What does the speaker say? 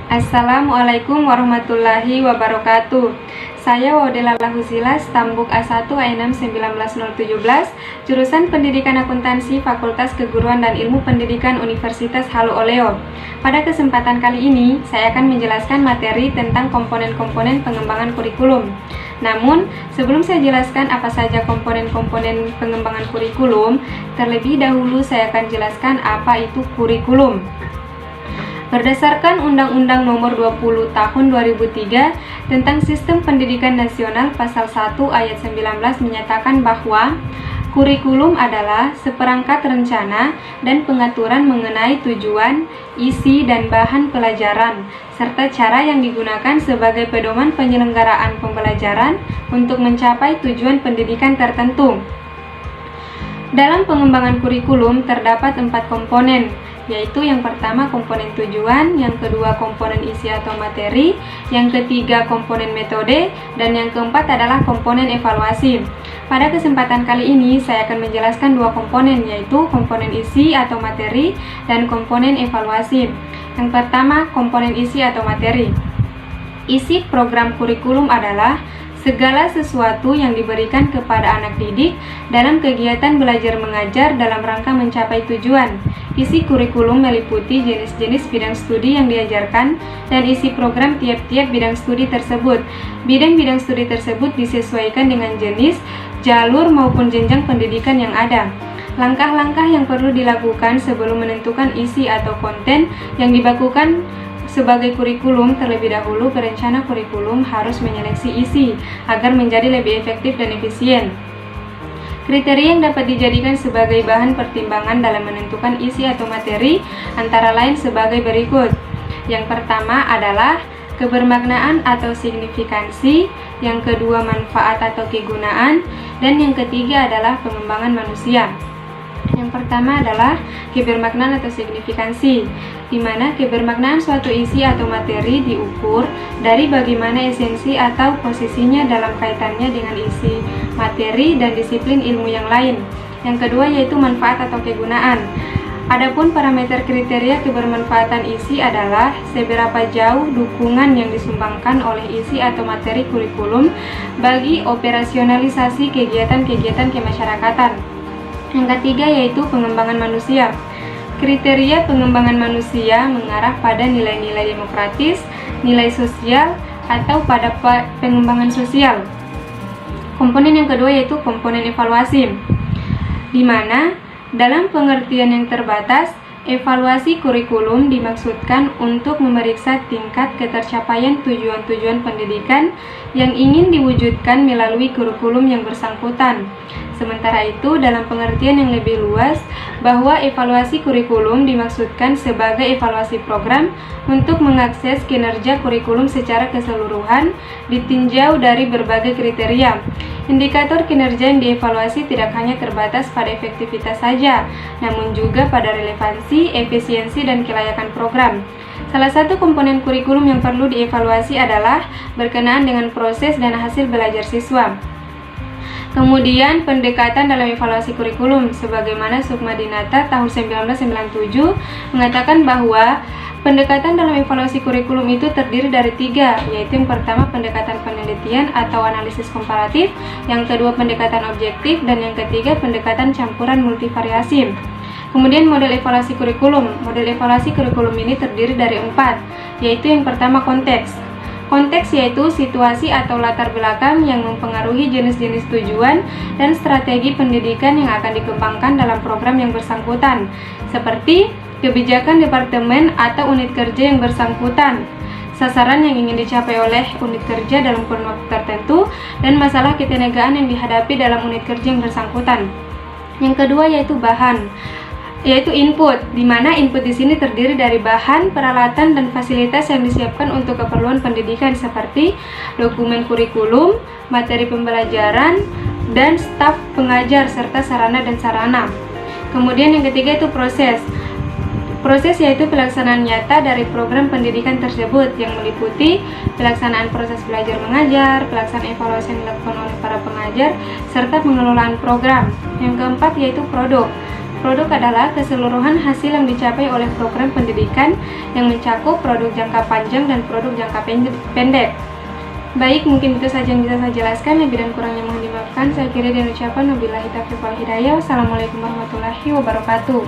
Assalamualaikum warahmatullahi wabarakatuh. Saya Waudela Lahuzila, Stambuk A1 A6 19017, jurusan Pendidikan Akuntansi Fakultas Keguruan dan Ilmu Pendidikan Universitas Halu Oleo. Pada kesempatan kali ini, saya akan menjelaskan materi tentang komponen-komponen pengembangan kurikulum. Namun, sebelum saya jelaskan apa saja komponen-komponen pengembangan kurikulum, terlebih dahulu saya akan jelaskan apa itu kurikulum. Berdasarkan Undang-Undang Nomor 20 Tahun 2003 tentang Sistem Pendidikan Nasional Pasal 1 Ayat 19 menyatakan bahwa kurikulum adalah seperangkat rencana dan pengaturan mengenai tujuan, isi, dan bahan pelajaran, serta cara yang digunakan sebagai pedoman penyelenggaraan pembelajaran untuk mencapai tujuan pendidikan tertentu. Dalam pengembangan kurikulum terdapat 4 komponen, yaitu yang pertama komponen tujuan, yang kedua komponen isi atau materi, yang ketiga komponen metode, dan yang keempat adalah komponen evaluasi. Pada kesempatan kali ini saya akan menjelaskan 2 komponen, yaitu komponen isi atau materi dan komponen evaluasi. Yang pertama, komponen isi atau materi. Isi program kurikulum adalah segala sesuatu yang diberikan kepada anak didik dalam kegiatan belajar mengajar dalam rangka mencapai tujuan. Isi kurikulum meliputi jenis-jenis bidang studi yang diajarkan dan isi program tiap-tiap bidang studi tersebut. Bidang-bidang studi tersebut disesuaikan dengan jenis, jalur maupun jenjang pendidikan yang ada. Langkah-langkah yang perlu dilakukan sebelum menentukan isi atau konten yang dibakukan sebagai kurikulum. Terlebih dahulu, perencana kurikulum harus menyeleksi isi agar menjadi lebih efektif dan efisien. Kriteria yang dapat dijadikan sebagai bahan pertimbangan dalam menentukan isi atau materi antara lain sebagai berikut. Yang pertama adalah kebermaknaan atau signifikansi, yang kedua manfaat atau kegunaan, dan yang ketiga adalah pengembangan manusia. Yang pertama adalah kebermaknaan atau signifikansi, di mana kebermaknaan suatu isi atau materi diukur dari bagaimana esensi atau posisinya dalam kaitannya dengan isi materi dan disiplin ilmu yang lain. Yang kedua yaitu manfaat atau kegunaan. Adapun parameter kriteria kebermanfaatan isi adalah seberapa jauh dukungan yang disumbangkan oleh isi atau materi kurikulum bagi operasionalisasi kegiatan-kegiatan kemasyarakatan. Yang ketiga yaitu pengembangan manusia. Kriteria pengembangan manusia mengarah pada nilai-nilai demokratis, nilai sosial, atau pada pengembangan sosial. Komponen yang kedua yaitu komponen evaluasi, di mana dalam pengertian yang terbatas, evaluasi kurikulum dimaksudkan untuk memeriksa tingkat ketercapaian tujuan-tujuan pendidikan yang ingin diwujudkan melalui kurikulum yang bersangkutan. Sementara itu, dalam pengertian yang lebih luas, bahwa evaluasi kurikulum dimaksudkan sebagai evaluasi program untuk mengakses kinerja kurikulum secara keseluruhan, ditinjau dari berbagai kriteria. Indikator kinerja yang dievaluasi tidak hanya terbatas pada efektivitas saja, namun juga pada relevansi, efisiensi, dan kelayakan program. Salah satu komponen kurikulum yang perlu dievaluasi adalah berkenaan dengan proses dan hasil belajar siswa. Kemudian pendekatan dalam evaluasi kurikulum, sebagaimana Sukma Dinata tahun 1997 mengatakan bahwa pendekatan dalam evaluasi kurikulum itu terdiri dari 3, yaitu yang pertama pendekatan penelitian atau analisis komparatif, yang kedua pendekatan objektif, dan yang ketiga pendekatan campuran multivariasi. Kemudian model evaluasi kurikulum. Model evaluasi kurikulum ini terdiri dari 4, yaitu yang pertama konteks. Konteks yaitu situasi atau latar belakang yang mempengaruhi jenis-jenis tujuan dan strategi pendidikan yang akan dikembangkan dalam program yang bersangkutan, seperti kebijakan departemen atau unit kerja yang bersangkutan, sasaran yang ingin dicapai oleh unit kerja dalam kurun waktu tertentu, dan masalah ketenagaan yang dihadapi dalam unit kerja yang bersangkutan. Yang kedua yaitu bahan, yaitu input, di mana input di sini terdiri dari bahan, peralatan, dan fasilitas yang disiapkan untuk keperluan pendidikan seperti dokumen kurikulum, materi pembelajaran, dan staf pengajar serta sarana dan sarana. Kemudian yang ketiga itu proses. Proses yaitu pelaksanaan nyata dari program pendidikan tersebut yang meliputi pelaksanaan proses belajar mengajar, pelaksanaan evaluasi yang dilakukan oleh para pengajar, serta pengelolaan program. Yang keempat yaitu produk. Produk adalah keseluruhan hasil yang dicapai oleh program pendidikan yang mencakup produk jangka panjang dan produk jangka pendek. Baik, mungkin itu saja yang bisa saya jelaskan. Lebih dan kurangnya mohon dimaafkan. Saya kira dan ucapan wabillahi taufiq wal hidayah. Wassalamualaikum warahmatullahi wabarakatuh.